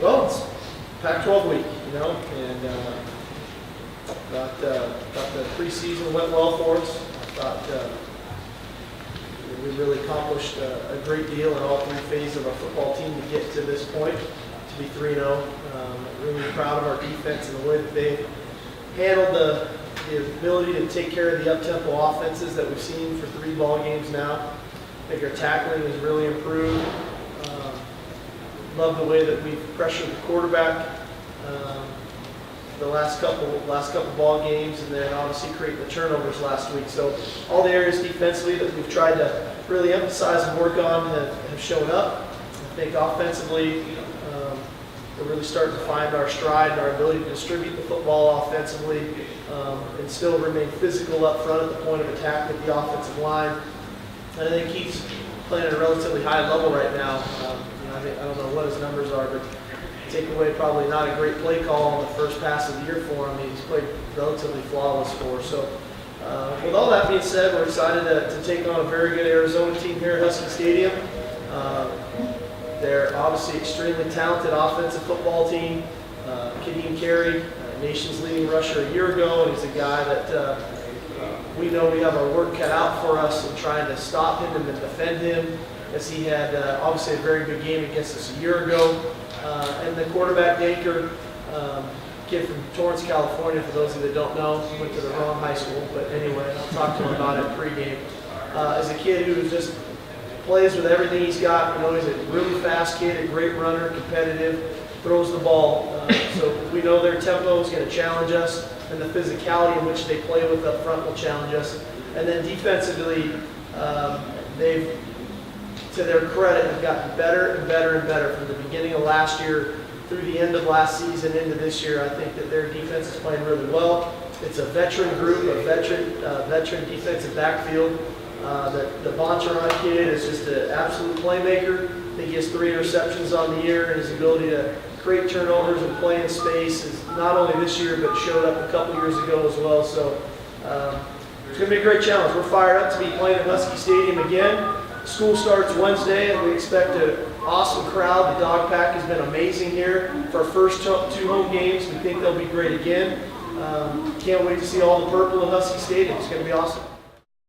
Well, it's Pac-12 week, and thought the preseason went well for us. I thought we really accomplished a great deal in all three phases of our football team to get to this point, to be 3-0. Really proud of our defense and the way that they handled the ability to take care of the up-tempo offenses that we've seen for 3 ball games now. I think our tackling has really improved. Love the way that we've pressured the quarterback the last couple ball games, and then obviously creating the turnovers last week. So all the areas defensively that we've tried to really emphasize and work on have shown up. I think offensively, we're really starting to find our stride and our ability to distribute the football offensively and still remain physical up front at the point of attack with the offensive line. And I think he's playing at a relatively high level right now. I don't know what his numbers are, but take away probably not a great play call on the first pass of the year for him. He's played relatively flawless for us. So with all that being said, we're excited to take on a very good Arizona team here at Husky Stadium. They're obviously extremely talented offensive football team. Kadeem Carey, nation's leading rusher a year ago, and he's a guy that we know we have our work cut out for us in trying to stop him and defend him, as he had obviously a very good game against us a year ago. And the quarterback, Danker, kid from Torrance, California, for those of you that don't know, he went to the wrong high school, but anyway, I'll talk to him about it pregame. As a kid who just plays with everything he's got, he's a really fast kid, a great runner, competitive, throws the ball. So we know their tempo is going to challenge us, and the physicality in which they play with up front will challenge us. And then defensively, they've, to their credit, have gotten better and better and better from the beginning of last year through the end of last season into this year. I think that their defense is playing really well. It's a veteran group, a veteran defensive backfield. The Boncharan kid is just an absolute playmaker. I think he has 3 interceptions on the year, and his ability to create turnovers and play in space is not only this year, but showed up a couple years ago as well. So it's going to be a great challenge. We're fired up to be playing at Husky Stadium again. School starts Wednesday, and we expect an awesome crowd. The Dog Pack has been amazing here for our first 2 home games. We think they'll be great again. Can't wait to see all the purple at Husky Stadium. It's going to be awesome.